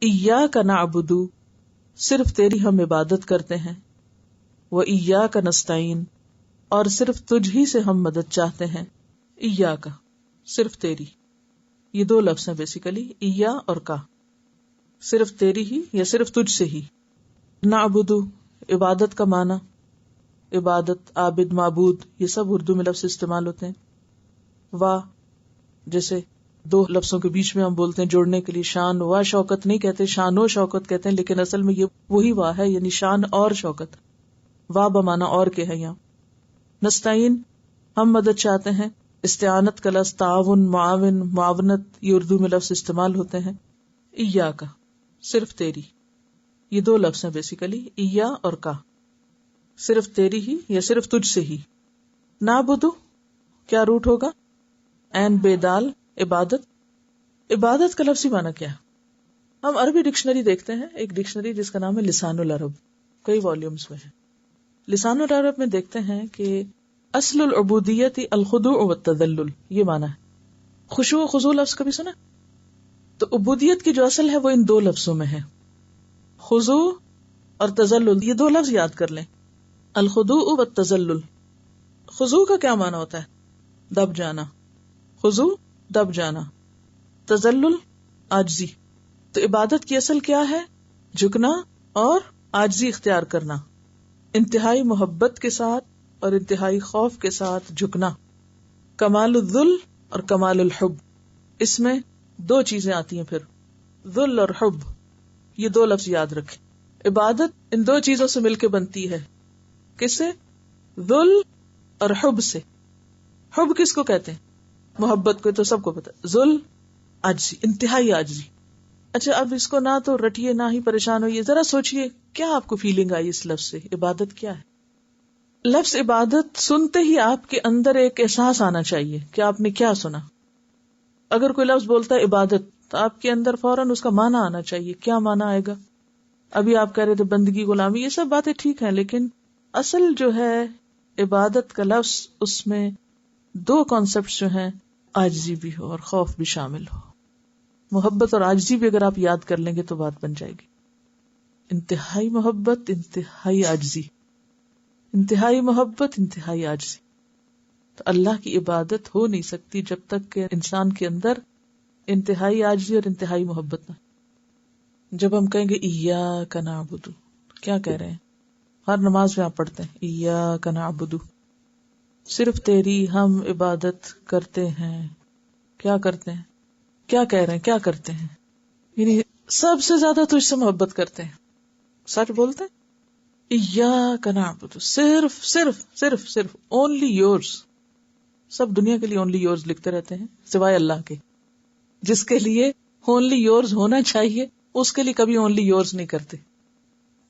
ایاک نعبد، صرف تیری ہم عبادت کرتے ہیں، و ایاک نستعین، اور صرف تجھ ہی سے ہم مدد چاہتے ہیں. ایاک صرف تیری، یہ دو لفظ ہیں بیسیکلی، ایا اور کا، صرف تیری ہی یا صرف تجھ سے ہی. نعبد عبادت کا معنی، عبادت، عابد، معبود، یہ سب اردو میں لفظ استعمال ہوتے ہیں. وا جیسے دو لفظوں کے بیچ میں ہم بولتے ہیں جوڑنے کے لیے، شان و شوکت نہیں کہتے، شان و شوکت کہتے ہیں، لیکن اصل میں یہ وہی وا ہے، یعنی شان اور شوکت. وا بمانا اور کے ہے یہاں. نستعین ہم مدد چاہتے ہیں، استعانت کا لفظ تعاون، معاون، معاونت، یہ اردو میں لفظ استعمال ہوتے ہیں. ایاک صرف تیری، یہ دو لفظ ہیں بیسیکلی، ایا اور کا، صرف تیری ہی یا صرف تجھ سے ہی. نعبدو کیا روٹ ہوگا؟ عین بے دال، عبادت. عبادت کا لفظی معنی کیا؟ ہم عربی ڈکشنری دیکھتے ہیں، ایک ڈکشنری جس کا نام ہے لسان العرب، کئی والیومز میں ہے. لسان العرب میں دیکھتے ہیں کہ اصل العبودیت الخضوع والتذلل، یہ معنی ہے. خشوع و خضوع لفظ کبھی سنا؟ تو عبودیت کی جو اصل ہے وہ ان دو لفظوں میں ہے، خضوع اور تذلل. یہ دو لفظ یاد کر لیں، الخضوع والتذلل. خضوع کا کیا معنی ہوتا ہے؟ دب جانا. خضوع دب جانا، تذلل عاجزی. تو عبادت کی اصل کیا ہے؟ جھکنا اور عاجزی اختیار کرنا، انتہائی محبت کے ساتھ اور انتہائی خوف کے ساتھ جھکنا. کمال الذل اور کمال الحب، اس میں دو چیزیں آتی ہیں پھر، ذل اور حب، یہ دو لفظ یاد رکھیں. عبادت ان دو چیزوں سے مل کے بنتی ہے. کس سے؟ ذل اور حب سے. حب کس کو کہتے ہیں؟ محبت کو، تو سب کو پتا. ذل عاجزی، انتہائی عاجزی. اچھا اب اس کو نہ تو رٹیے نہ ہی پریشان ہوئیے، ذرا سوچئے کیا آپ کو فیلنگ آئی اس لفظ سے؟ عبادت کیا ہے؟ لفظ عبادت سنتے ہی آپ کے اندر ایک احساس آنا چاہیے کہ آپ نے کیا سنا. اگر کوئی لفظ بولتا ہے عبادت تو آپ کے اندر فوراً اس کا معنی آنا چاہیے. کیا معنی آئے گا؟ ابھی آپ کہہ رہے تھے بندگی، غلامی، یہ سب باتیں ٹھیک ہیں، لیکن اصل جو ہے عبادت کا لفظ، اس میں دو کانسیپٹ جو ہیں، عاجزی بھی ہو اور خوف بھی شامل ہو. محبت اور عاجزی بھی اگر آپ یاد کر لیں گے تو بات بن جائے گی. انتہائی محبت، انتہائی عاجزی، انتہائی محبت، انتہائی عاجزی. تو اللہ کی عبادت ہو نہیں سکتی جب تک کہ انسان کے اندر انتہائی عاجزی اور انتہائی محبت نہ. جب ہم کہیں گے ایاک نعبد، کیا کہہ رہے ہیں؟ ہر نماز میں آپ پڑھتے ہیں ایاک نعبد، صرف تیری ہم عبادت کرتے ہیں. کیا کرتے ہیں؟ کیا کہہ رہے ہیں؟ کیا کرتے ہیں؟ یعنی سب سے زیادہ تجھ سے محبت کرتے ہیں. سچ بولتے ہیں. ایاک نعبد، صرف صرف صرف صرف اونلی یورز. سب دنیا کے لیے اونلی یورز لکھتے رہتے ہیں سوائے اللہ کے. جس کے لیے اونلی یورز ہونا چاہیے اس کے لیے کبھی اونلی یورز نہیں کرتے.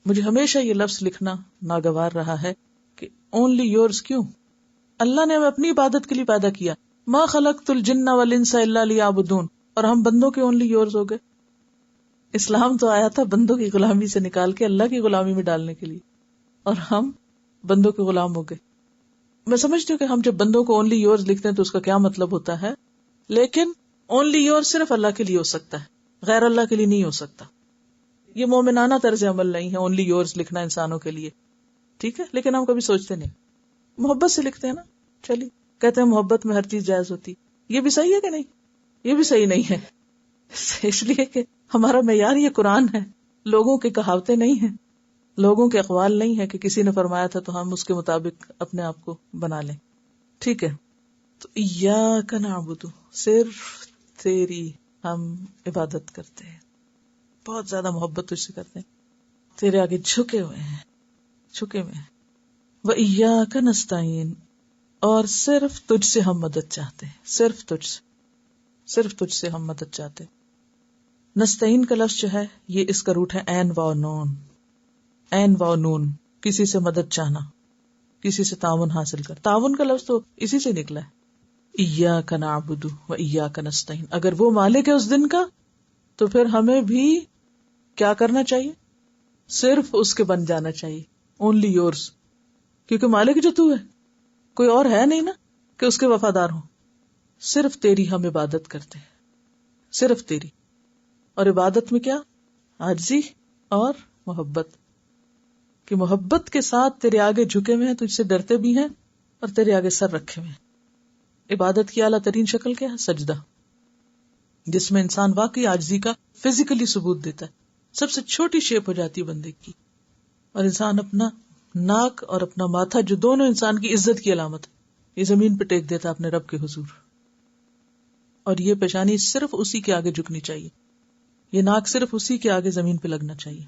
مجھے ہمیشہ یہ لفظ لکھنا ناگوار رہا ہے کہ اونلی یورز کیوں؟ اللہ نے ہمیں اپنی عبادت کے لیے پیدا کیا. ما خلقت الجن والانس الا لیعبدون، اور ہم بندوں کے اونلی یورز ہو گئے. اسلام تو آیا تھا بندوں کی غلامی سے نکال کے اللہ کی غلامی میں ڈالنے کے لیے، اور ہم بندوں کے غلام ہو گئے. میں سمجھتی ہوں کہ ہم جب بندوں کو اونلی یورز لکھتے ہیں تو اس کا کیا مطلب ہوتا ہے، لیکن اونلی یورز صرف اللہ کے لیے ہو سکتا ہے، غیر اللہ کے لیے نہیں ہو سکتا. یہ مومنانہ طرز عمل نہیں ہے اونلی یورز لکھنا انسانوں کے لیے، ٹھیک ہے، لیکن ہم کبھی سوچتے نہیں. محبت سے لکھتے ہیں نا، چلیے کہتے ہیں محبت میں ہر چیز جائز ہوتی. یہ بھی صحیح ہے کہ نہیں؟ یہ بھی صحیح نہیں ہے، اس لیے کہ ہمارا معیار یہ قرآن ہے، لوگوں کی کہاوتیں نہیں ہیں، لوگوں کے اقوال نہیں ہے کہ کسی نے فرمایا تھا تو ہم اس کے مطابق اپنے آپ کو بنا لیں. ٹھیک ہے، تو ایاک نعبد، صرف تیری ہم عبادت کرتے ہیں، بہت زیادہ محبت تجھ سے کرتے ہیں، تیرے آگے جھکے ہوئے ہیں، جھکے ہوئے ہیں. وَإِيَّاكَ نَسْتَعِينُ، اور صرف تجھ سے ہم مدد چاہتے ہیں، صرف تجھ سے، صرف تجھ سے ہم مدد چاہتے ہیں. نستعین کا لفظ جو ہے یہ اس کا روٹ ہے عین واو نون. عین واو نون، کسی سے مدد چاہنا، کسی سے تعاون حاصل کر. تعاون کا لفظ تو اسی سے نکلا ہے، ایاک نعبد و ایاک نستعین. اگر وہ مالک ہے اس دن کا تو پھر ہمیں بھی کیا کرنا چاہیے؟ صرف اس کے بن جانا چاہیے، اونلی یورز، کیونکہ مالک جو تو ہے، کوئی اور ہے نہیں نا کہ اس کے وفادار ہوں. صرف تیری ہم عبادت کرتے ہیں، صرف تیری. اور عبادت میں کیا؟ عاجزی اور محبت، کہ محبت کے ساتھ تیرے آگے جھکے ہوئے ہیں، تجھ سے ڈرتے بھی ہیں اور تیرے آگے سر رکھے ہوئے ہیں۔ عبادت کی اعلیٰ ترین شکل کیا ہے؟ سجدہ، جس میں انسان واقعی عاجزی کا فزیکلی ثبوت دیتا ہے، سب سے چھوٹی شیپ ہو جاتی ہے بندے کی، اور انسان اپنا ناک اور اپنا ماتھا، جو دونوں انسان کی عزت کی علامت ہے، یہ زمین پہ ٹیک دیتا ہے اپنے رب کے حضور، اور یہ پیشانی صرف اسی کے آگے جھکنی چاہیے، یہ ناک صرف اسی کے آگے زمین پہ لگنا چاہیے۔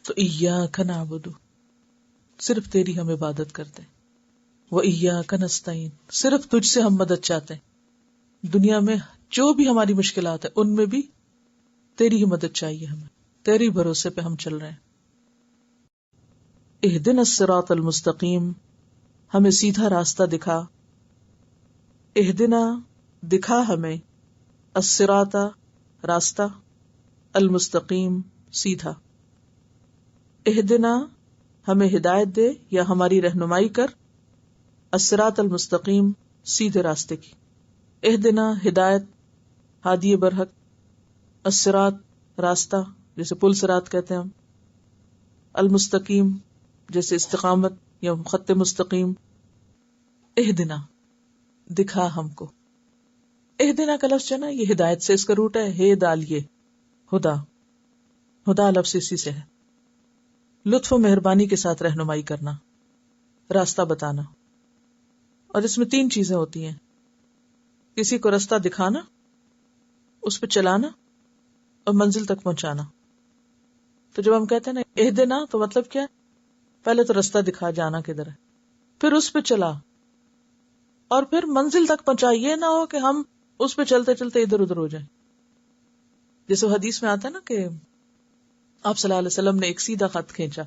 تو ایاک نعبد، صرف تیری ہم عبادت کرتے ہیں، وایاک نستعین، صرف تجھ سے ہم مدد چاہتے ہیں، دنیا میں جو بھی ہماری مشکلات ہیں ان میں بھی تیری ہی مدد چاہیے، ہمیں تیری بھروسے پہ ہم چل رہے ہیں۔ اہدنا الصراط المستقیم، ہمیں سیدھا راستہ دکھا، اہدنا دکھا ہمیں، الصراط راستہ، المستقیم سیدھا، اہدنا ہمیں ہدایت دے یا ہماری رہنمائی کر، الصراط المستقیم سیدھے راستے کی، اہدنا ہدایت، ہادی برحق، الصراط راستہ جیسے پل صراط کہتے ہیں ہم، المستقیم جیسے استقامت یا خط مستقیم، اہدنا دکھا ہم کو، اہدنا کا لفظ جو ہے نا یہ ہدایت سے اس کا روٹ ہے، ہے ڈالیے ہدا، ہدا لفظ اسی سے ہے، لطف و مہربانی کے ساتھ رہنمائی کرنا، راستہ بتانا، اور اس میں 3 چیزیں ہوتی ہیں، کسی کو راستہ دکھانا، اس پہ چلانا اور منزل تک پہنچانا۔ تو جب ہم کہتے ہیں نا اہدنا تو مطلب کیا ہے؟ پہلے تو راستہ دکھا جانا کدھر ہے، پھر اس پہ چلا، اور پھر منزل تک پہنچا، یہ نہ ہو کہ ہم اس پہ چلتے چلتے ادھر ادھر ہو جائیں۔ جیسے حدیث میں آتا ہے نا کہ آپ صلی اللہ علیہ وسلم نے ایک سیدھا خط کھینچا،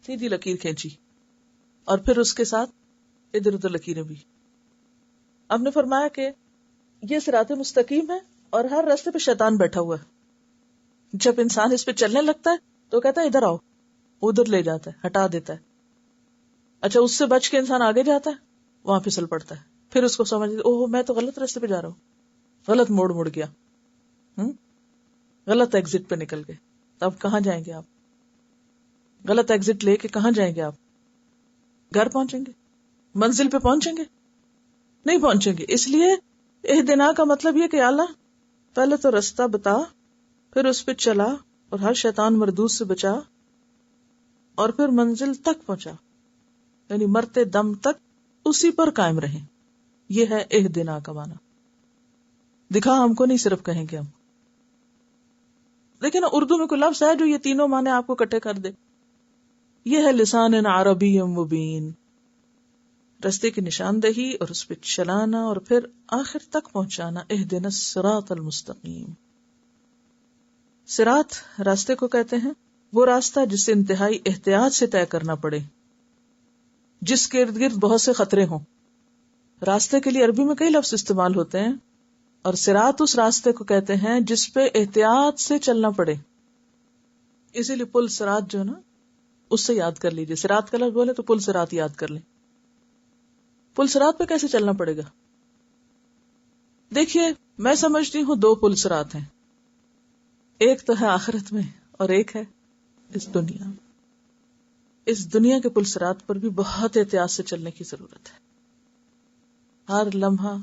سیدھی لکیر کھینچی، اور پھر اس کے ساتھ ادھر ادھر لکیریں بھی۔ آپ نے فرمایا کہ یہ صراط مستقیم ہے اور ہر راستے پہ شیطان بیٹھا ہوا ہے، جب انسان اس پہ چلنے لگتا ہے تو کہتا ہے ادھر آؤ، ادھر لے جاتا ہے، ہٹا دیتا ہے، اچھا اس سے بچ کے انسان آگے جاتا ہے، وہاں پھسل پڑتا ہے، پھر اس کو سمجھ اوہ میں تو غلط راستے پہ جا رہا ہوں، غلط موڑ گیا، غلط ایگزٹ پہ نکل گئے، تو اب کہاں جائیں گے آپ؟ غلط ایگزٹ لے کے کہاں جائیں گے آپ؟ گھر پہنچیں گے؟ منزل پہ پہنچیں گے؟ نہیں پہنچیں گے۔ اس لیے اہدنا کا مطلب یہ کہ اللہ پہلے تو راستہ بتا، پھر اس پہ چلا اور ہر شیطان مردود سے بچا، اور پھر منزل تک پہنچا، یعنی مرتے دم تک اسی پر قائم رہیں، یہ ہے اہدنا کا معنی۔ دکھا ہم کو نہیں صرف کہیں گے ہم، لیکن اردو میں کوئی لفظ ہے جو یہ تینوں معنی آپ کو اکٹھے کر دے؟ یہ ہے لسان عربی مبین، رستے کی نشاندہی اور اس پہ چلانا اور پھر آخر تک پہنچانا، اہدنا الصراط المستقیم۔ صراط راستے کو کہتے ہیں وہ راستہ جسے انتہائی احتیاط سے طے کرنا پڑے، جس کے ارد گرد بہت سے خطرے ہوں۔ راستے کے لیے عربی میں کئی لفظ استعمال ہوتے ہیں، اور صراط اس راستے کو کہتے ہیں جس پہ احتیاط سے چلنا پڑے، اسی لیے پل صراط جو ہے نا اس سے یاد کر لیجیے، صراط کا لفظ بولے تو پل صراط یاد کر لیں۔ پل صراط پہ کیسے چلنا پڑے گا؟ دیکھیے میں سمجھتی ہوں 2 پل صراط ہیں، ایک تو ہے آخرت میں اور ایک ہے اس دنیا میں۔ اس دنیا کے پل صراط پر بھی بہت احتیاط سے چلنے کی ضرورت ہے، ہر لمحہ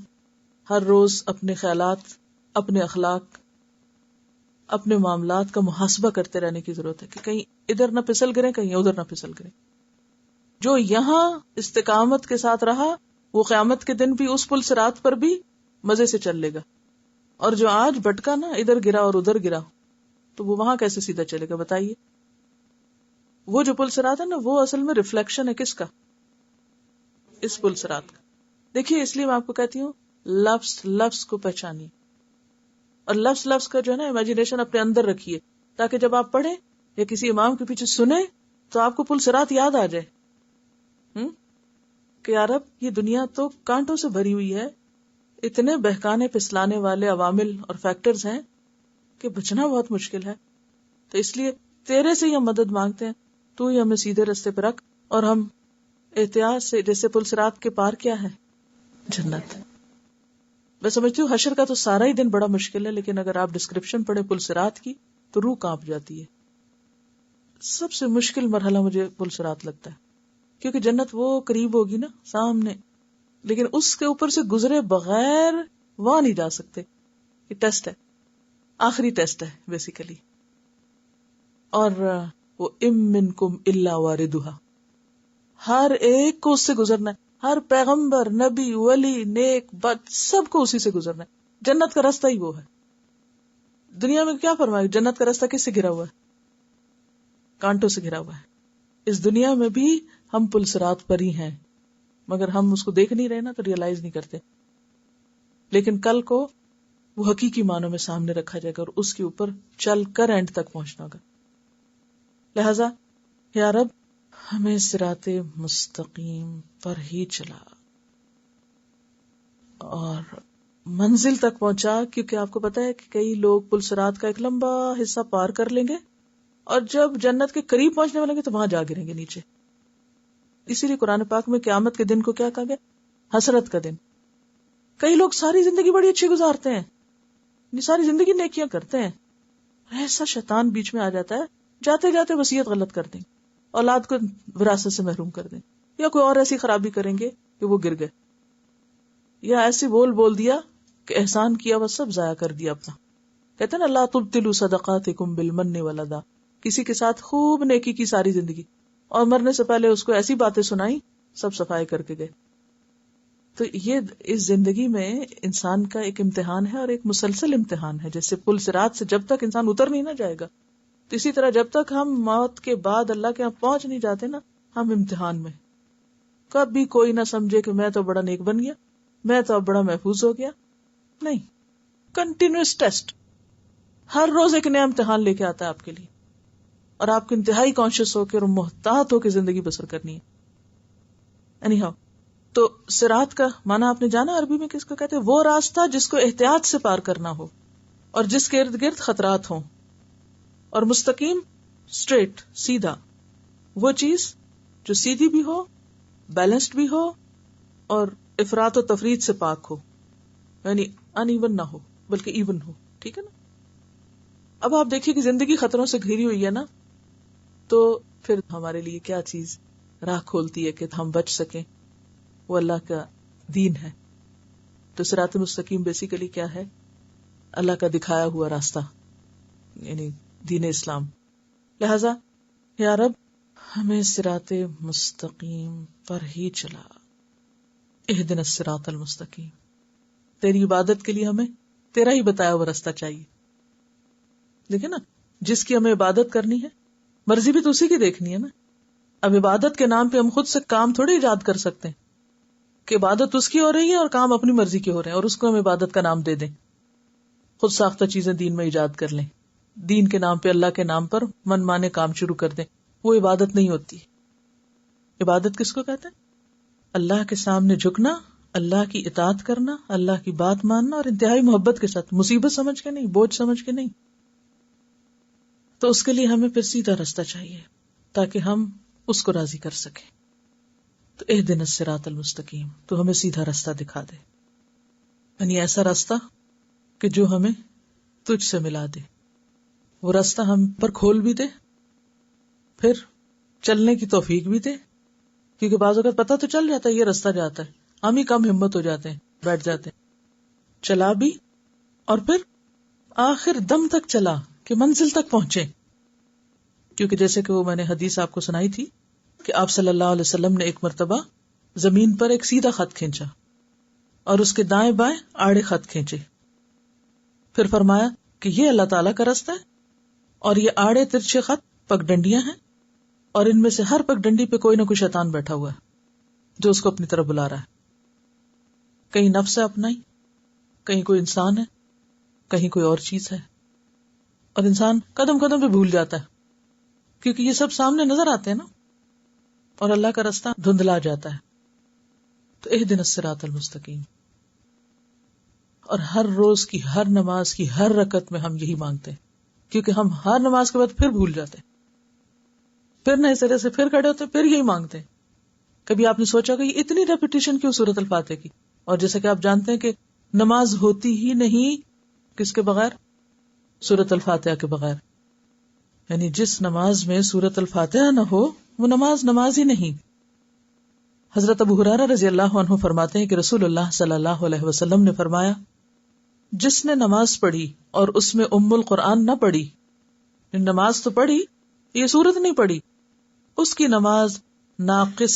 ہر روز اپنے خیالات، اپنے اخلاق، اپنے معاملات کا محاسبہ کرتے رہنے کی ضرورت ہے کہ کہیں ادھر نہ پھسل گرے، کہیں ادھر نہ پھسل گرے۔ جو یہاں استقامت کے ساتھ رہا وہ قیامت کے دن بھی اس پل صراط پر بھی مزے سے چل لے گا، اور جو آج بھٹکا نا، ادھر گرا اور ادھر گرا، تو وہ وہاں کیسے سیدھا چلے گا بتائیے؟ وہ جو پل صراط ہے نا وہ اصل میں ریفلیکشن ہے کس کا؟ اس پل صراط کا۔ دیکھیے اس لیے میں آپ کو کہتی ہوں لفظ لفظ کو پہچانیے، اور لفظ لفظ کا جو ہے نا امیجنیشن اپنے اندر رکھیے، تاکہ جب آپ پڑھیں یا کسی امام کے پیچھے سنیں تو آپ کو پل صراط یاد آ جائے کہ یار اب یہ دنیا تو کانٹوں سے بھری ہوئی ہے، اتنے بہکانے پھسلانے والے عوامل اور فیکٹرز ہیں کہ بچنا بہت مشکل ہے۔ تو اس لیے تیرے سے ہی ہم مدد مانگتے ہیں، تو ہی ہمیں سیدھے راستے پہ رکھ، اور ہم احتیاط سے، جیسے پل صراط کے پار کیا ہے؟ جنت۔ میں سمجھتی ہوں حشر کا تو سارا ہی دن بڑا مشکل ہے، لیکن اگر آپ ڈسکرپشن پڑھیں پل صراط کی تو روح کانپ جاتی ہے. سب سے مشکل مرحلہ مجھے پل صراط لگتا ہے، کیونکہ جنت وہ قریب ہوگی نا سامنے، لیکن اس کے اوپر سے گزرے بغیر وہاں نہیں جا سکتے. یہ ٹیسٹ ہے، آخری ٹیسٹ ہے بیسیکلی. اور وہ ام منکم الا واردھا، ہر ایک کو اس سے گزرنا ہے. ہر پیغمبر، نبی، ولی، نیک بد سب کو اسی سے گزرنا ہے. جنت کا راستہ ہی وہ ہے. دنیا میں کیا فرمایا؟ جنت کا راستہ کس سے گھرا ہوا ہے؟ کانٹوں سے گھرا ہوا ہے. اس دنیا میں بھی ہم پل صراط پر ہی ہیں، مگر ہم اس کو دیکھ نہیں رہے نا، تو ریئلائز نہیں کرتے. لیکن کل کو وہ حقیقی معنوں میں سامنے رکھا جائے گا اور اس کے اوپر چل کر اینڈ تک پہنچنا ہوگا. لہذا یا رب ہمیں صراط مستقیم پر ہی چلا اور منزل تک پہنچا. کیونکہ آپ کو پتا ہے کہ کئی لوگ پل صراط کا ایک لمبا حصہ پار کر لیں گے اور جب جنت کے قریب پہنچنے والے گے تو وہاں جا گریں گے نیچے. اسی لیے قرآن پاک میں قیامت کے دن کو کیا کہا گیا؟ حسرت کا دن. کئی لوگ ساری زندگی بڑی اچھی گزارتے ہیں، ساری زندگی نیکیاں کرتے ہیں، ایسا شیطان بیچ میں آ جاتا ہے، جاتے جاتے وصیت غلط کر دیں، اولاد کو وراثت سے محروم کر دیں، یا کوئی اور ایسی خرابی کریں گے کہ وہ گر گئے، یا ایسی بول دیا کہ احسان کیا وہ سب ضائع کر دیا اپنا. کہتے ہیں نا لا تبطلوا صدقاتکم بالمن والاذی، کسی کے ساتھ خوب نیکی کی ساری زندگی اور مرنے سے پہلے اس کو ایسی باتیں سنائی سب صفائی کر کے گئے. تو یہ اس زندگی میں انسان کا ایک امتحان ہے اور ایک مسلسل امتحان ہے. جیسے پل صراط سے جب تک انسان اتر نہیں نہ جائے گا، تو اسی طرح جب تک ہم موت کے بعد اللہ کے یہاں پہنچ نہیں جاتے نا، ہم امتحان میں. کبھی کوئی نہ سمجھے کہ میں تو بڑا نیک بن گیا، میں تو اب بڑا محفوظ ہو گیا. نہیں، کنٹینیوس ٹیسٹ. ہر روز ایک نیا امتحان لے کے آتا ہے آپ کے لیے، اور آپ کو انتہائی کانشیس ہو کے اور محتاط ہو کے زندگی بسر کرنی ہے. اینی ہاؤ، تو صراط کا معنی آپ نے جانا عربی میں کس کو کہتے ہیں؟ وہ راستہ جس کو احتیاط سے پار کرنا ہو اور جس کے ارد گرد خطرات ہوں. اور مستقیم، اسٹریٹ، سیدھا، وہ چیز جو سیدھی بھی ہو، بیلنسڈ بھی ہو اور افراط و تفریط سے پاک ہو، یعنی ان ایون نہ ہو بلکہ ایون ہو. ٹھیک ہے نا؟ اب آپ دیکھیے کہ زندگی خطروں سے گھری ہوئی ہے نا، تو پھر ہمارے لیے کیا چیز راہ کھولتی ہے کہ ہم بچ سکیں؟ وہ اللہ کا دین ہے. تو صراط مستقیم بیسیکلی کیا ہے؟ اللہ کا دکھایا ہوا راستہ، یعنی دین اسلام. لہذا یا رب ہمیں صراط مستقیم پر ہی چلا. اہدنا الصراط المستقیم. تیری عبادت کے لیے ہمیں تیرا ہی بتایا ہوا راستہ چاہیے. دیکھیں نا، جس کی ہمیں عبادت کرنی ہے، مرضی بھی تو اسی کی دیکھنی ہے نا. اب عبادت کے نام پہ ہم خود سے کام تھوڑے ایجاد کر سکتے ہیں کہ عبادت اس کی ہو رہی ہے اور کام اپنی مرضی کے ہو رہے ہیں اور اس کو ہم عبادت کا نام دے دیں. خود ساختہ چیزیں دین میں ایجاد کر لیں، دین کے نام پہ، اللہ کے نام پر من مانے کام شروع کر دیں. وہ عبادت نہیں ہوتی. عبادت کس کو کہتے ہیں؟ اللہ کے سامنے جھکنا، اللہ کی اطاعت کرنا، اللہ کی بات ماننا اور انتہائی محبت کے ساتھ، مصیبت سمجھ کے نہیں، بوجھ سمجھ کے نہیں. تو اس کے لیے ہمیں پھر سیدھا راستہ چاہیے تاکہ ہم اس کو راضی کر سکیں. تو اہدنا الصراط المستقیم، تو ہمیں سیدھا راستہ دکھا دے، یعنی ایسا راستہ کہ جو ہمیں تجھ سے ملا دے. وہ راستہ ہم پر کھول بھی دے، پھر چلنے کی توفیق بھی دے. کیونکہ بعض اوقات پتہ تو چل جاتا ہے یہ راستہ جاتا ہے، ہم ہی کم ہمت ہو جاتے ہیں، بیٹھ جاتے ہیں. چلا بھی اور پھر آخر دم تک چلا کہ منزل تک پہنچے. کیونکہ جیسے کہ وہ میں نے حدیث آپ کو سنائی تھی کہ آپ صلی اللہ علیہ وسلم نے ایک مرتبہ زمین پر ایک سیدھا خط کھینچا اور اس کے دائیں بائیں آڑے خط کھینچے. پھر فرمایا کہ یہ اللہ تعالیٰ کا راستہ ہے اور یہ آڑے ترچھے خط پگڈنڈیاں ہیں اور ان میں سے ہر پگڈنڈی پہ کوئی نہ کوئی شیطان بیٹھا ہوا ہے جو اس کو اپنی طرف بلا رہا ہے. کہیں نفس ہے اپنا ہی، کہیں کوئی انسان ہے، کہیں کوئی اور چیز ہے. اور انسان قدم قدم پہ بھول جاتا ہے کیونکہ یہ سب سامنے نظر آتے ہیں نا، اور اللہ کا راستہ دھندلا جاتا ہے. تو اہدنا الصراط المستقیم. اور ہر روز کی، ہر نماز کی، ہر رکعت میں ہم یہی مانگتے ہیں کیونکہ ہم ہر نماز کے بعد پھر بھول جاتے ہیں، پھر نئے سرے سے پھر کھڑے ہوتے ہیں، پھر یہی مانگتے ہیں. کبھی آپ نے سوچا کہ یہ اتنی ریپیٹیشن کیوں سورۃ الفاتحہ کی؟ اور جیسے کہ آپ جانتے ہیں کہ نماز ہوتی ہی نہیں کس کے بغیر؟ سورۃ الفاتحہ کے بغیر. یعنی جس نماز میں سورۃ الفاتحہ نہ ہو وہ نماز ہی نہیں. حضرت ابو ہریرہ رضی اللہ عنہ فرماتے ہیں کہ رسول اللہ صلی اللہ علیہ وسلم نے فرمایا جس نے نماز پڑھی اور اس میں ام القرآن نہ پڑھی، نماز تو پڑھی یہ سورت نہیں پڑھی، اس کی نماز ناقص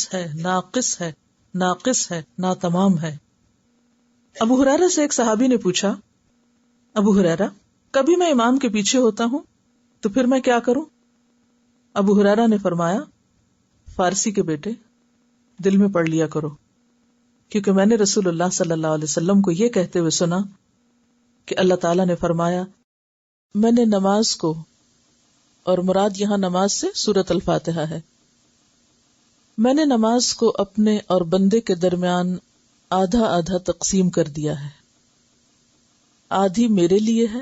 ہے ناتمام ہے. ابو ہریرہ سے ایک صحابی نے پوچھا ابو ہریرہ کبھی میں امام کے پیچھے ہوتا ہوں تو پھر میں کیا کروں؟ ابو ہریرہ نے فرمایا فارسی کے بیٹے دل میں پڑھ لیا کرو، کیونکہ میں نے رسول اللہ صلی اللہ علیہ وسلم کو یہ کہتے ہوئے سنا کہ اللہ تعالیٰ نے فرمایا میں نے نماز کو، اور مراد یہاں نماز سے سورۃ الفاتحہ ہے، میں نے نماز کو اپنے اور بندے کے درمیان آدھا آدھا تقسیم کر دیا ہے، آدھی میرے لیے ہے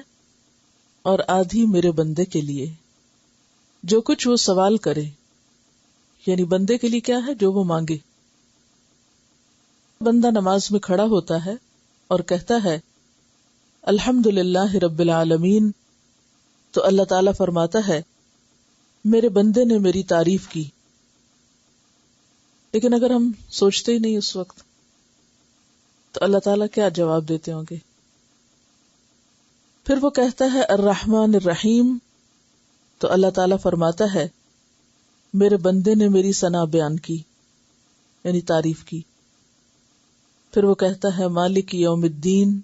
اور آدھی میرے بندے کے لیے. جو کچھ وہ سوال کرے، یعنی بندے کے لیے کیا ہے؟ جو وہ مانگے. بندہ نماز میں کھڑا ہوتا ہے اور کہتا ہے الحمدللہ رب العالمین، تو اللہ تعالیٰ فرماتا ہے میرے بندے نے میری تعریف کی. لیکن اگر ہم سوچتے ہی نہیں اس وقت تو اللہ تعالیٰ کیا جواب دیتے ہوں گے؟ پھر وہ کہتا ہے الرحمن الرحیم، تو اللہ تعالیٰ فرماتا ہے میرے بندے نے میری ثنا بیان کی، یعنی تعریف کی. پھر وہ کہتا ہے مالک یوم الدین،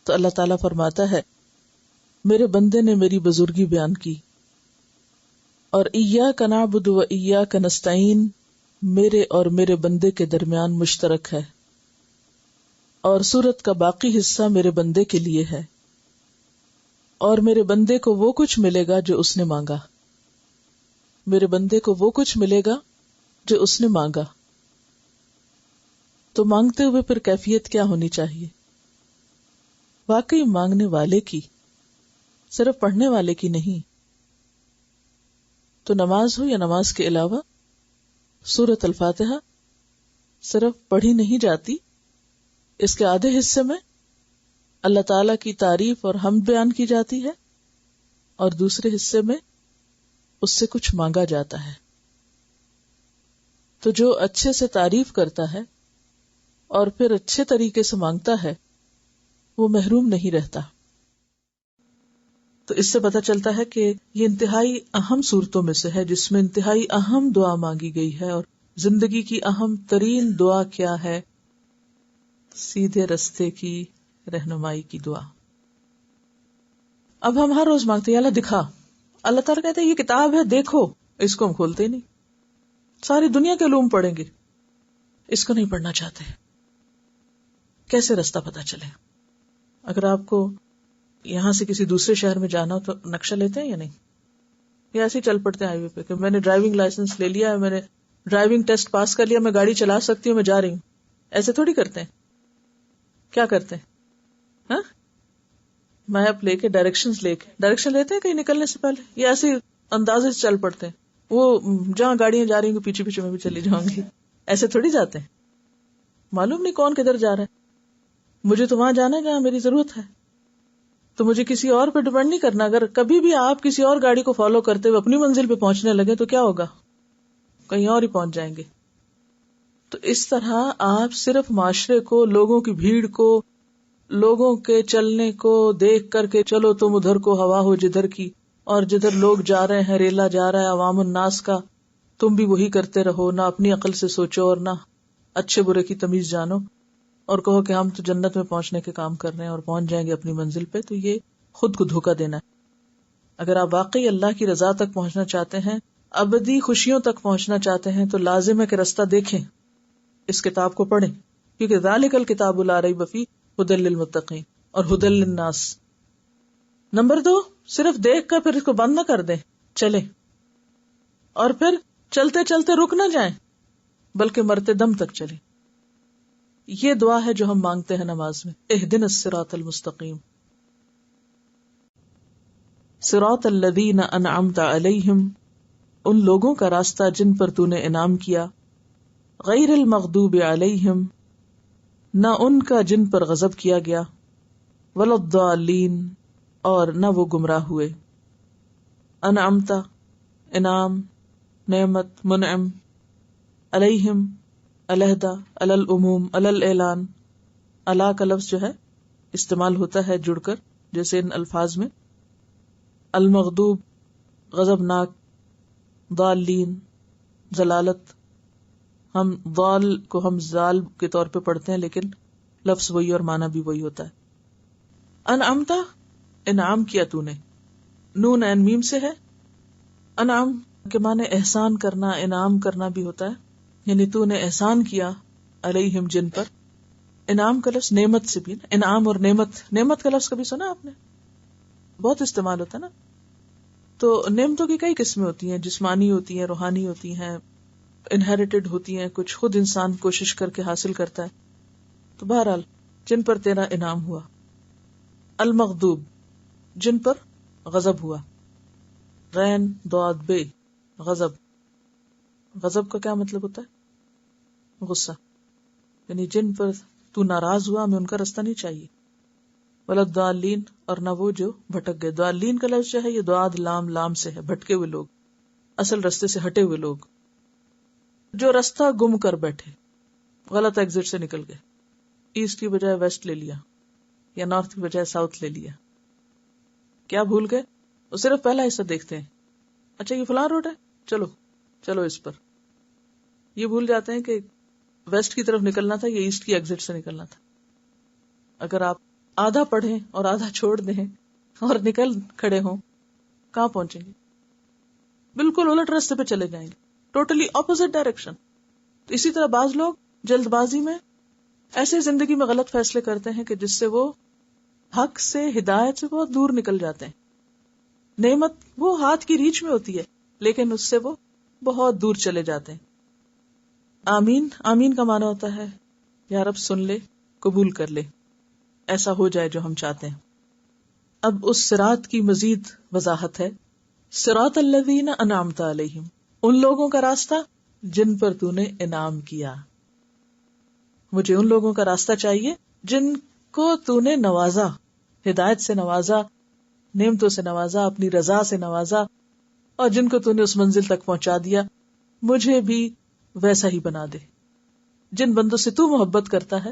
تو اللہ تعالیٰ فرماتا ہے میرے بندے نے میری بزرگی بیان کی. اور ایاک نعبد و ایاک نستعین میرے اور میرے بندے کے درمیان مشترک ہے، اور سورت کا باقی حصہ میرے بندے کے لیے ہے، اور میرے بندے کو وہ کچھ ملے گا جو اس نے مانگا. میرے بندے کو وہ کچھ ملے گا جو اس نے مانگا. تو مانگتے ہوئے پھر کیفیت کیا ہونی چاہیے؟ واقعی مانگنے والے کی، صرف پڑھنے والے کی نہیں. تو نماز ہو یا نماز کے علاوہ سورۃ الفاتحہ صرف پڑھی نہیں جاتی، اس کے آدھے حصے میں اللہ تعالی کی تعریف اور حمد بیان کی جاتی ہے، اور دوسرے حصے میں اس سے کچھ مانگا جاتا ہے. تو جو اچھے سے تعریف کرتا ہے اور پھر اچھے طریقے سے مانگتا ہے وہ محروم نہیں رہتا. تو اس سے پتہ چلتا ہے کہ یہ انتہائی اہم صورتوں میں سے ہے جس میں انتہائی اہم دعا مانگی گئی ہے. اور زندگی کی اہم ترین دعا کیا ہے؟ سیدھے رستے کی رہنمائی کی دعا. اب ہم ہر روز مانگتے ہیں اللہ دکھا، اللہ تعالیٰ کہتے ہیں یہ کتاب ہے دیکھو، اس کو ہم کھولتے نہیں. ساری دنیا کے علوم پڑھیں گے، اس کو نہیں پڑھنا چاہتے. کیسے رستہ پتا چلے؟ اگر آپ کو یہاں سے کسی دوسرے شہر میں جانا ہو تو نقشہ لیتے ہیں یا نہیں؟ یا ایسے ہی چل پڑتے ہیں ہائی وے پہ کہ میں نے ڈرائیونگ لائسنس لے لیا ہے، میں نے ڈرائیونگ ٹیسٹ پاس کر لیا، میں گاڑی چلا سکتی ہوں، میں جا رہی ہوں. ایسے تھوڑی کرتے ہیں. کیا کرتے ہیں؟ ہاں، میپ لے کے ڈائریکشن لیتے ہیں کہیں نکلنے سے پہلے، یا ایسے اندازے سے چل پڑتے ہیں. وہ جہاں گاڑیاں جا رہی ہوں پیچھے پیچھے میں بھی چلی جاؤں گی. ایسے تھوڑی جاتے ہیں. معلوم نہیں کون کدھر جا رہا ہے. مجھے تو وہاں جانا ہے جہاں میری ضرورت ہے، تو مجھے کسی اور پہ ڈپینڈ نہیں کرنا. اگر کبھی بھی آپ کسی اور گاڑی کو فالو کرتے ہوئے اپنی منزل پہ پہنچنے لگے تو کیا ہوگا؟ کہیں اور ہی پہنچ جائیں گے. تو اس طرح آپ صرف معاشرے کو، لوگوں کی بھیڑ کو، لوگوں کے چلنے کو دیکھ کر کے چلو تم ادھر کو ہوا ہو جدھر کی، اور جدھر لوگ جا رہے ہیں، ریلا جا رہا ہے عوام الناس کا، تم بھی وہی کرتے رہو. نہ اپنی عقل سے سوچو اور نہ اچھے برے کی تمیز جانو، اور کہو کہ ہم تو جنت میں پہنچنے کے کام کر رہے ہیں اور پہنچ جائیں گے اپنی منزل پہ. تو یہ خود کو دھوکہ دینا ہے. اگر آپ واقعی اللہ کی رضا تک پہنچنا چاہتے ہیں، ابدی خوشیوں تک پہنچنا چاہتے ہیں، تو لازم ہے کہ رستہ دیکھیں، اس کتاب کو پڑھیں، کیونکہ ذالک الکتاب لا ریب فیہ ھدی للمتقین اور ھدی للناس. نمبر 2، صرف دیکھ کر پھر اس کو بند نہ کر دیں، چلیں، اور پھر چلتے چلتے رک نہ جائیں بلکہ مرتے دم تک چلیں. یہ دعا ہے جو ہم مانگتے ہیں نماز میں، اہدنا الصراط المستقیم صراط الذین انعمت علیہم، ان لوگوں کا راستہ جن پر تو نے انعام کیا، غیر المغضوب علیہم، نہ ان کا جن پر غضب کیا گیا، ولا الضالین، اور نہ وہ گمراہ ہوئے. انعمتا انعام، نعمت منعم، علیہم علیحدہ، علی العموم، علی الاعلان. علا کا لفظ جو ہے استعمال ہوتا ہے جڑ کر، جیسے ان الفاظ میں المغضوب غضبناک، ضالین ضلالت. ہم ضال کو ہم زال کے طور پہ پڑھتے ہیں لیکن لفظ وہی اور معنی بھی وہی ہوتا ہے. انعمتا انعام کیا تو نے، نون عین میم سے ہے. انعام کے معنی احسان کرنا، انعام کرنا بھی ہوتا ہے، یعنی تو نے احسان کیا علیہم جن پر. انعام کا لفظ نعمت سے بھی، انعام اور نعمت، نعمت کا لفظ کبھی سنا آپ نے؟ بہت استعمال ہوتا ہے نا. تو نعمتوں کی کئی قسمیں ہوتی ہیں، جسمانی ہوتی ہیں، روحانی ہوتی ہیں، انہیریٹڈ ہوتی ہیں، کچھ خود انسان کوشش کر کے حاصل کرتا ہے. تو بہرحال جن پر تیرا انعام ہوا. المغضوب جن پر غضب ہوا، غین ضاد بے غضب. غضب کا کیا مطلب ہوتا ہے؟ غصہ، یعنی جن پر تو ناراض ہوا، ہمیں ان کا راستہ نہیں چاہیے. ولضالین اور نہ وہ جو بھٹک گئے. ضالین کا لفظ جو ہے یہ ضاد لام لام سے ہے، بھٹکے ہوئے لوگ، اصل رستے سے ہٹے ہوئے لوگ، جو راستہ گم کر بیٹھے، غلط ایگزٹ سے نکل گئے، ایسٹ کی بجائے ویسٹ لے لیا یا نارتھ کی بجائے ساؤتھ لے لیا. کیا بھول گئے؟ وہ صرف پہلا حصہ دیکھتے ہیں، اچھا یہ فلاں روڈ ہے، چلو چلو اس پر. یہ بھول جاتے ہیں کہ ویسٹ کی طرف نکلنا تھا یا ایسٹ کی ایگزٹ سے نکلنا تھا. اگر آپ آدھا پڑھیں اور آدھا چھوڑ دیں اور نکل کھڑے ہوں، کہاں پہنچیں گے؟ بالکل الٹ راستے پہ چلے جائیں گے، ٹوٹلی اپوزٹ ڈائریکشن. تو اسی طرح بعض لوگ جلد بازی میں ایسے زندگی میں غلط فیصلے کرتے ہیں کہ جس سے وہ حق سے، ہدایت سے بہت دور نکل جاتے ہیں. نعمت وہ ہاتھ کی ریچ میں ہوتی ہے لیکن اس سے وہ بہت دور چلے جاتے ہیں. آمین، آمین کا معنی ہوتا ہے یا رب سن لے، قبول کر لے، ایسا ہو جائے جو ہم چاہتے ہیں. اب اس صراط کی مزید وضاحت ہے. صراط الذین انعمت علیہم، ان لوگوں کا راستہ جن پر تو نے انعام کیا. مجھے ان لوگوں کا راستہ چاہیے جن کو تو نے نوازا، ہدایت سے نوازا، نعمتوں سے نوازا، اپنی رضا سے نوازا، اور جن کو تو نے اس منزل تک پہنچا دیا. مجھے بھی ویسا ہی بنا دے. جن بندوں سے تو محبت کرتا ہے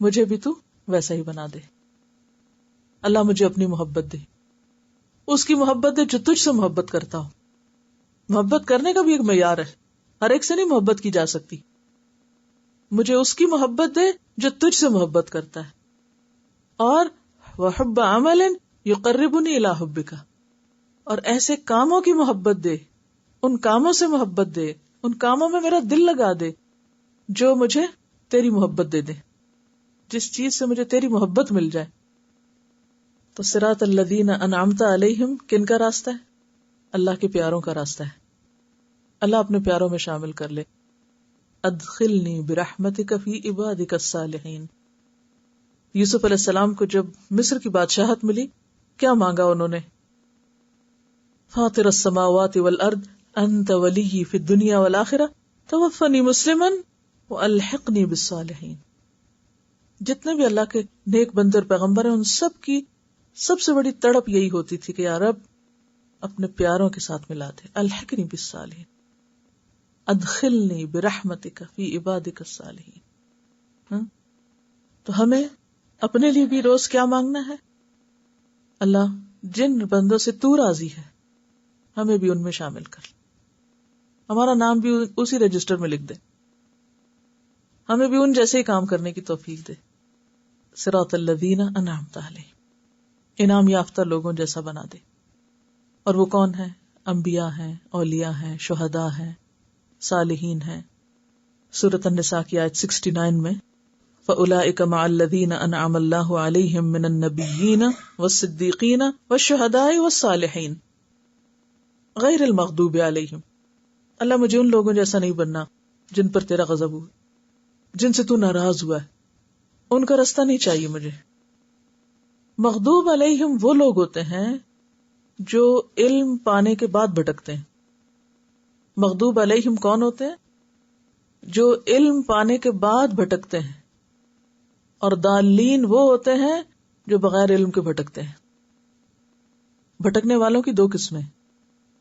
مجھے بھی تو ویسا ہی بنا دے. اللہ مجھے اپنی محبت دے، اس کی محبت دے جو تجھ سے محبت کرتا ہو. محبت کرنے کا بھی ایک معیار ہے، ہر ایک سے نہیں محبت کی جا سکتی. مجھے اس کی محبت دے جو تجھ سے محبت کرتا ہے. اور وحب عمل یقربنی الی حبک، اور ایسے کاموں کی محبت دے، ان کاموں سے محبت دے، ان کاموں میں میرا دل لگا دے جو مجھے تیری محبت دے دے، جس چیز سے مجھے تیری محبت مل جائے. تو صراط الذین انعمت علیہم کن کا راستہ ہے؟ اللہ کے پیاروں کا راستہ ہے. اللہ اپنے پیاروں میں شامل کر لے. ادخلنی برحمتک فی عبادک الصالحین. یوسف علیہ السلام کو جب مصر کی بادشاہت ملی، کیا مانگا انہوں نے؟ فاطر السماوات والارض انت ولی فی الدنیا والآخرہ توفنی مسلما والحقنی بالصالحین. جتنے بھی اللہ کے نیک بندے اور پیغمبر ہیں ان سب کی سب سے بڑی تڑپ یہی ہوتی تھی کہ یا رب اپنے پیاروں کے ساتھ ملا دے. الحقنی بالصالحین، ادخلنی برحمتک فی عبادک الصالحین. تو ہمیں اپنے لیے بھی روز کیا مانگنا ہے؟ اللہ جن بندوں سے تو راضی ہے ہمیں بھی ان میں شامل کر، ہمارا نام بھی اسی رجسٹر میں لکھ دے، ہمیں بھی ان جیسے ہی کام کرنے کی توفیق دے. صراط الذین انعمت علیہم، انعام یافتہ لوگوں جیسا بنا دے. اور وہ کون ہے؟ انبیاء ہیں، اولیاء ہیں، شہداء ہیں، صالحین ہیں. سورۃ النساء کی آیت 69 میں فَأُولَئِكَ مَعَ الَّذِينَ أَنْعَمَ اللَّهُ عَلَيْهِمْ مِنَ النَّبِيِّينَ وَالصِّدِّيقِينَ وَالشُّهَدَاءِ وَالصَّالِحِينَ غَيْرِ الْمَغْضُوبِ عَلَيْهِمْ. اللہ مجھے ان لوگوں جیسا نہیں بننا جن پر تیرا غضب ہوا، جن سے تو ناراض ہوا ہے، ان کا راستہ نہیں چاہیے مجھے. مغضوب علیہم وہ لوگ ہوتے ہیں جو علم پانے کے بعد بھٹکتے ہیں. مغضوب علیہم کون ہوتے ہیں؟ جو علم پانے کے بعد بھٹکتے ہیں. اور ضالین وہ ہوتے ہیں جو بغیر علم کے بھٹکتے ہیں. بھٹکنے والوں کی دو قسمیں،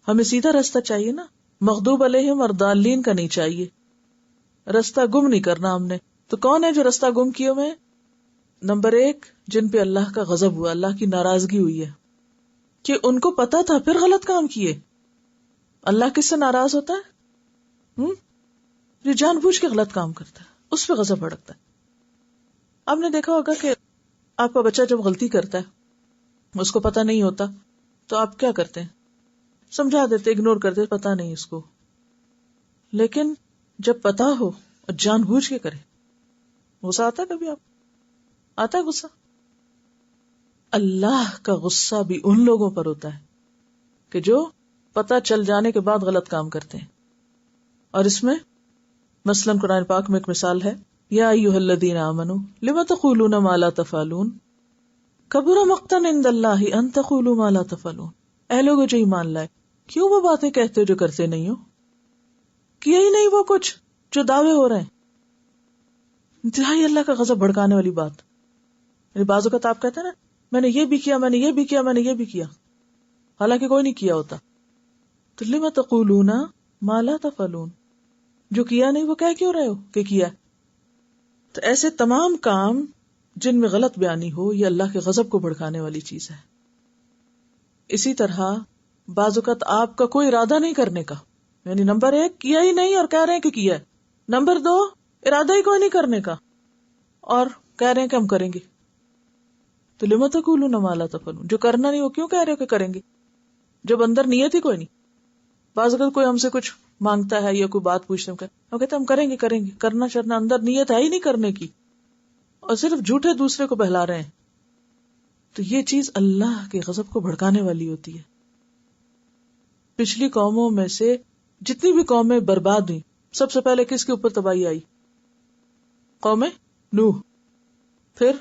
ہمیں سیدھا راستہ چاہیے نا، مغضوب علیہم اور ضالین کا نہیں چاہیے. راستہ گم نہیں کرنا ہم نے. تو کون ہے جو راستہ گم کیے ہوئے؟ نمبر 1 جن پہ اللہ کا غضب ہوا، اللہ کی ناراضگی ہوئی ہے، کہ ان کو پتا تھا پھر غلط کام کیے. اللہ کس سے ناراض ہوتا ہے؟ جو جان بوجھ کے غلط کام کرتا ہے اس پہ غضب بھڑکتا ہے. آپ نے دیکھا ہوگا کہ آپ کا بچہ جب غلطی کرتا ہے، اس کو پتا نہیں ہوتا، تو آپ کیا کرتے ہیں؟ سمجھا دیتے، اگنور کرتے، پتا نہیں اس کو. لیکن جب پتا ہو اور جان بوجھ کے کرے، غصہ آتا ہے؟ کبھی آپ آتا ہے غصہ؟ اللہ کا غصہ بھی ان لوگوں پر ہوتا ہے کہ جو پتا چل جانے کے بعد غلط کام کرتے ہیں. اور اس میں مثلاً قرآن پاک میں ایک مثال ہے، یا ایھا الذین آمنوا لم تقولون ما لا تفعلون کبر مقتا عند اللہ ان تقولوا ما لا تفعلون. اے لوگو جو ایمان لائے، کیوں وہ باتیں کہتے ہو جو کرتے نہیں ہو؟ کیا ہی نہیں وہ کچھ جو دعوے ہو رہے ہیں. انتہائی اللہ کا غضب بھڑکانے والی بات. یعنی بعض اوقات آپ کہتے ہیں نا، میں نے یہ بھی کیا، میں نے یہ بھی کیا، میں نے یہ بھی کیا، حالانکہ کوئی نہیں کیا ہوتا. تو لم تقولون ما لا تفعلون، جو کیا نہیں وہ کہہ کیوں رہے ہو کہ کیا؟ تو ایسے تمام کام جن میں غلط بیانی ہو، یہ اللہ کے غضب کو بھڑکانے والی چیز ہے. اسی طرح بعض اوقات آپ کا کوئی ارادہ نہیں کرنے کا، یعنی نمبر 1 کیا ہی نہیں اور کہہ رہے ہیں کہ کیا ہے، نمبر 2 ارادہ ہی کوئی نہیں کرنے کا اور کہہ رہے ہیں کہ ہم کریں گے. تو لم تقولون ما لا تفعلون، جو کرنا نہیں وہ کیوں کہہ رہے ہو کہ کریں گے جب اندر نیت ہی کوئی نہیں. بعض اوقات کوئی ہم سے کچھ مانگتا ہے یا کوئی بات پوچھتے ہیں، وہ کہتے ہیں ہم کریں گے، کرنا چرنا، اندر نیت ہے ہی نہیں کرنے کی اور صرف جھوٹے دوسرے کو بہلا رہے ہیں. تو یہ چیز اللہ کے غضب کو بھڑکانے والی ہوتی ہے. پچھلی قوموں میں سے جتنی بھی قومیں برباد ہوئی، سب سے پہلے کس کے اوپر تباہی آئی؟ قوم نوح، پھر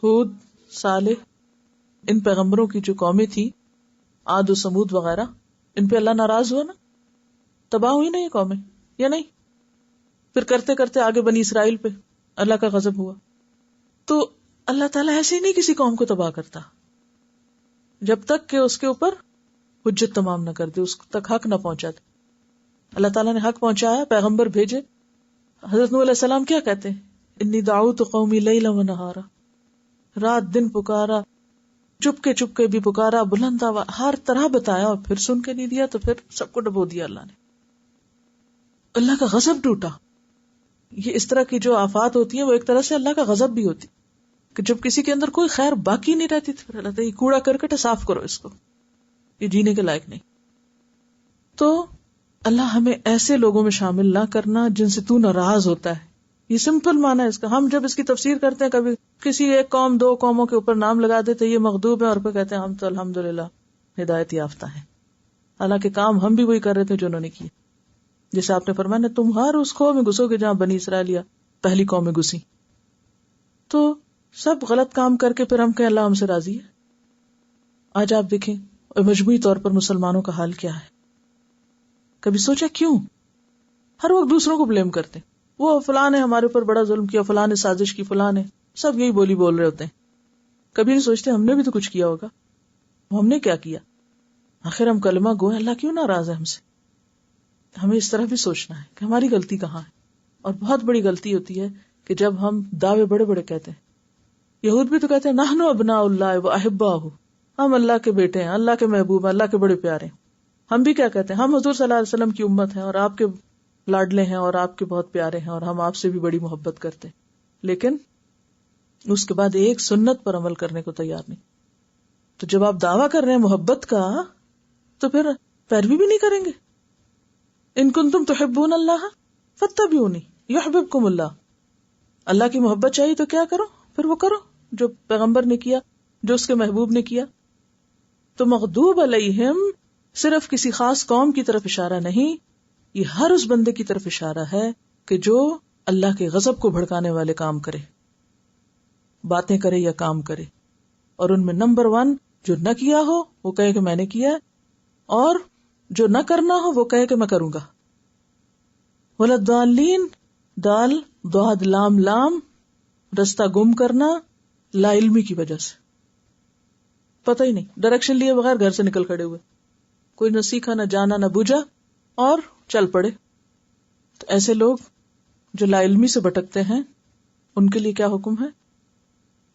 ہود، صالح، ان پیغمبروں کی جو قومیں تھی، عاد و سمود وغیرہ، ان پہ اللہ ناراض ہوا نا، تباہ ہوئی نا یہ قومیں یا نہیں؟ پھر کرتے کرتے آگے بنی اسرائیل پہ اللہ کا غضب ہوا. تو اللہ تعالیٰ ایسے ہی نہیں کسی قوم کو تباہ کرتا جب تک کہ اس کے اوپر حجت تمام نہ کر دے، اس تک حق نہ پہنچا دے. اللہ تعالیٰ نے حق پہنچایا، پیغمبر بھیجے. حضرت نوح علیہ السلام کیا کہتے ہیں؟ انی دعوت قومی لیلا و نہارا، رات دن پکارا، چپ کے بھی پکارا، بلند آواز، ہر طرح بتایا، اور پھر سن کے نہیں دیا تو پھر سب کو ڈبو دیا اللہ نے. اللہ کا غضب ٹوٹا. یہ اس طرح کی جو آفات ہوتی ہیں وہ ایک طرح سے اللہ کا غضب بھی ہوتی کہ جب کسی کے اندر کوئی خیر باقی نہیں رہتی تو پھر اللہ تعالیٰ یہ کوڑا کرکٹ ہے، صاف کرو اس کو، یہ جینے کے لائق نہیں. تو اللہ ہمیں ایسے لوگوں میں شامل نہ کرنا جن سے تو ناراض ہوتا ہے. یہ سمپل معنی ہے اس کا. ہم جب اس کی تفسیر کرتے ہیں، کبھی کسی ایک قوم 2 قوموں کے اوپر نام لگا دیتے یہ مغضوب ہے، اور پھر کہتے ہیں ہم تو الحمدللہ ہدایت یافتہ ہیں، حالانکہ کام ہم بھی وہی کر رہے تھے جو انہوں نے کیا. جیسے آپ نے فرمایا تم ہر اس قوم میں گھسو گے جہاں بنی اسرائیل پہلی قوم میں گھسی. تو سب غلط کام کر کے پھر ہم کہیں اللہ ہم سے راضی ہے. آج آپ دیکھیں مجموعی طور پر مسلمانوں کا حال کیا ہے. کبھی سوچا کیوں ہر وقت دوسروں کو بلیم کرتے ہیں؟ وہ فلاں نے ہمارے اوپر بڑا ظلم کیا، فلاں نے سازش کی، فلاں نے، سب یہی بولی بول رہے ہوتے ہیں. کبھی نہیں سوچتے ہم نے بھی تو کچھ کیا ہوگا، ہم نے کیا کیا؟ آخر ہم کلمہ گو ہیں، اللہ کیوں ناراض ہے ہم سے؟ ہمیں اس طرح بھی سوچنا ہے کہ ہماری غلطی کہاں ہے. اور بہت بڑی غلطی ہوتی ہے کہ جب ہم دعوے بڑے بڑے کہتے ہیں. یہود بھی تو کہتے ہیں نحن ابناء اللہ و احباہ، ہم اللہ کے بیٹے ہیں، اللہ کے محبوب ہیں، اللہ کے بڑے پیارے ہیں. ہم بھی کیا کہتے ہیں؟ ہم حضور صلی اللہ علیہ وسلم کی امت ہیں اور آپ کے لاڈلے ہیں اور آپ کے بہت پیارے ہیں اور ہم آپ سے بھی بڑی محبت کرتے ہیں. لیکن اس کے بعد ایک سنت پر عمل کرنے کو تیار نہیں. تو جب آپ دعویٰ کر رہے ہیں محبت کا تو پھر پیروی بھی نہیں کریں گے. ان کنتم تحبون اللہ فاتبعونی یحببکم اللہ. اللہ کی محبت چاہیے تو کیا کرو؟ پھر وہ کرو جو پیغمبر نے کیا، جو اس کے محبوب نے کیا. تو مغضوب علیہم صرف کسی خاص قوم کی طرف اشارہ نہیں، یہ ہر اس بندے کی طرف اشارہ ہے کہ جو اللہ کے غضب کو بھڑکانے والے کام کرے، باتیں کرے یا کام کرے. اور ان میں نمبر 1 جو نہ کیا ہو وہ کہے کہ میں نے کیا، اور جو نہ کرنا ہو وہ کہے کہ میں کروں گا. ولضالین، دال ضاد لام لام، رستہ گم کرنا لا علمی کی وجہ سے، پتہ ہی نہیں، ڈائریکشن لیے بغیر گھر سے نکل کھڑے ہوئے. کوئی نہ سیکھا، نہ جانا، نہ بوجھا، اور چل پڑے. تو ایسے لوگ جو لا علمی سے بھٹکتے ہیں ان کے لیے کیا حکم ہے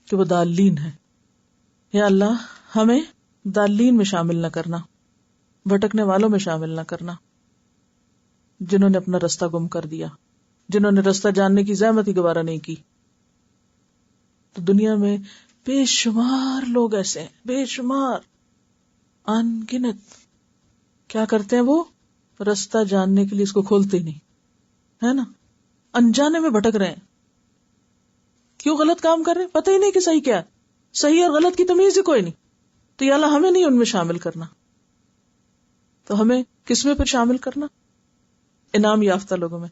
کہ وہ ضالین ہیں. یا اللہ ہمیں ضالین میں شامل نہ کرنا، بھٹکنے والوں میں شامل نہ کرنا، جنہوں نے اپنا رستہ گم کر دیا، جنہوں نے رستہ جاننے کی زحمت ہی گوارا نہیں کی. تو دنیا میں بے شمار لوگ ایسے ہیں، بے شمار، ان گنت. کیا کرتے ہیں وہ؟ رستہ جاننے کے لیے اس کو کھولتے ہی نہیں، ہے نا، انجانے میں بھٹک رہے ہیں. کیوں غلط کام کر رہے ہیں؟ پتہ ہی نہیں کہ صحیح کیا ہے، صحیح اور غلط کی تمیز ہی کوئی نہیں. تو یا اللہ ہمیں نہیں ان میں شامل کرنا. تو ہمیں کس میں پھر شامل کرنا؟ انعام یافتہ لوگوں میں.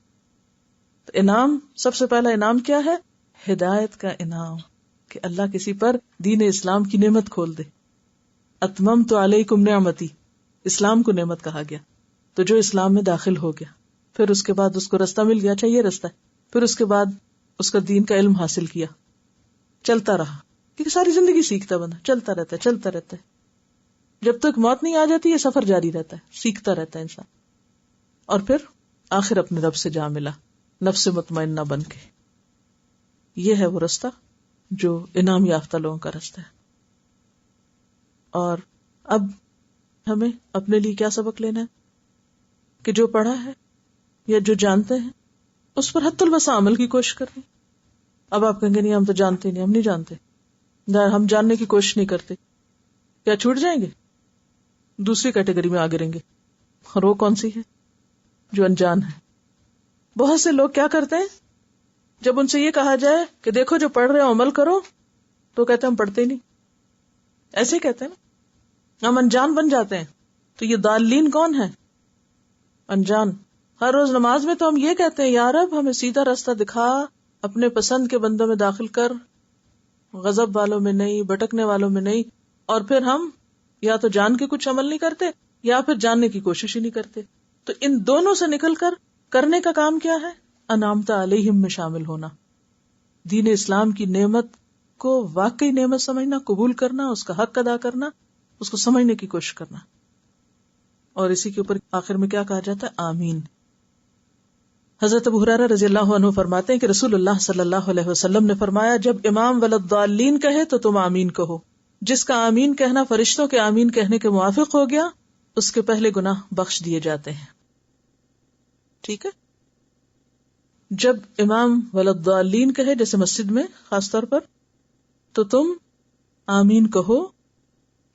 تو انعام، سب سے پہلا انعام کیا ہے؟ ہدایت کا انعام، کہ اللہ کسی پر دین اسلام کی نعمت کھول دے. اتممت علیکم نعمتی، اسلام کو نعمت کہا گیا. تو جو اسلام میں داخل ہو گیا، پھر اس کے بعد اس کو رستہ مل گیا، اچھا یہ رستہ ہے، پھر اس کے بعد اس کا دین کا علم حاصل کیا، چلتا رہا، کیونکہ ساری زندگی سیکھتا بندہ، چلتا رہتا ہے چلتا رہتا ہے، جب تک موت نہیں آ جاتی یہ سفر جاری رہتا ہے، سیکھتا رہتا ہے انسان. اور پھر آخر اپنے رب سے جا ملا نفس مطمئنہ بن کے. یہ ہے وہ رستہ جو انعام یافتہ لوگوں کا رستہ ہے. اور اب ہمیں اپنے لیے کیا سبق لینا ہے کہ جو پڑھا ہے یا جو جانتے ہیں اس پر حتی الوسع عمل کی کوشش کرنی. اب آپ کہیں گے نہیں ہم تو جانتے نہیں، ہم نہیں جانتے، ہم جاننے کی کوشش نہیں کرتے، کیا چھوٹ جائیں گے؟ دوسری کیٹیگری میں آگے رہیں گے. اور وہ کون سی ہے؟ جو انجان ہے. بہت سے لوگ کیا کرتے ہیں، جب ان سے یہ کہا جائے کہ دیکھو جو پڑھ رہے ہو عمل کرو، تو کہتے ہیں ہم پڑھتے ہی نہیں. ایسے ہی کہتے ہیں نا، ہم انجان بن جاتے ہیں. تو یہ ضالین کون ہے؟ انجان. ہر روز نماز میں تو ہم یہ کہتے ہیں یا رب ہمیں سیدھا راستہ دکھا، اپنے پسند کے بندوں میں داخل کر، غضب والوں میں نہیں، بھٹکنے والوں میں نہیں. اور پھر ہم یا تو جان کے کچھ عمل نہیں کرتے یا پھر جاننے کی کوشش ہی نہیں کرتے. تو ان دونوں سے نکل کر کرنے کا کام کیا ہے؟ انعمت علیہم میں شامل ہونا، دین اسلام کی نعمت کو واقعی نعمت سمجھنا، قبول کرنا، اس کا حق ادا کرنا، اس کو سمجھنے کی کوشش کرنا. اور اسی کے اوپر آخر میں کیا کہا جاتا ہے؟ آمین. حضرت ابو ہریرہ رضی اللہ عنہ فرماتے ہیں کہ رسول اللہ صلی اللہ علیہ وسلم نے فرمایا جب امام وللضالین کہے تو تم آمین کہو. جس کا آمین کہنا فرشتوں کے آمین کہنے کے موافق ہو گیا اس کے پہلے گناہ بخش دیے جاتے ہیں. ٹھیک ہے. جب امام وللضالین کہے جیسے مسجد میں خاص طور پر تو تم آمین کہو.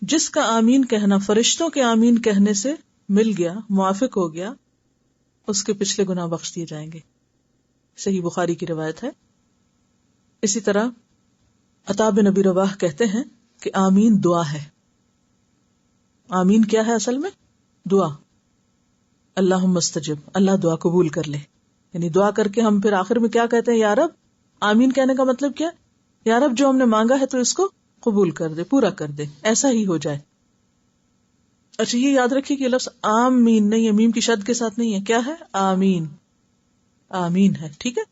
جس کا آمین کہنا فرشتوں کے آمین کہنے سے مل گیا، موافق ہو گیا، اس کے پچھلے گناہ بخش دیے جائیں گے. صحیح بخاری کی روایت ہے. اسی طرح عطا بن ابی رواح کہتے ہیں کہ آمین دعا ہے. آمین کیا ہے اصل میں؟ دعا. اللہم استجب، اللہ دعا قبول کر لے. یعنی دعا کر کے ہم پھر آخر میں کیا کہتے ہیں؟ یا رب. آمین کہنے کا مطلب کیا؟ یا رب جو ہم نے مانگا ہے تو اس کو قبول کر دے، پورا کر دے، ایسا ہی ہو جائے. اچھا یہ یاد رکھیے کہ یہ لفظ آمین نہیں ہے، میم کی شد کے ساتھ نہیں ہے. کیا ہے؟ آمین. آمین ہے. ٹھیک ہے.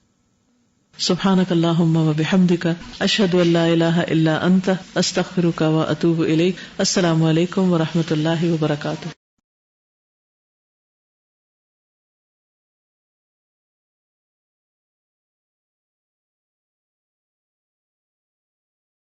سبحانک اللہم و بحمدک اشہد ان لا الہ الا انت استغفرک و اتوب الیک. السلام علیکم و رحمۃ اللہ وبرکاتہ.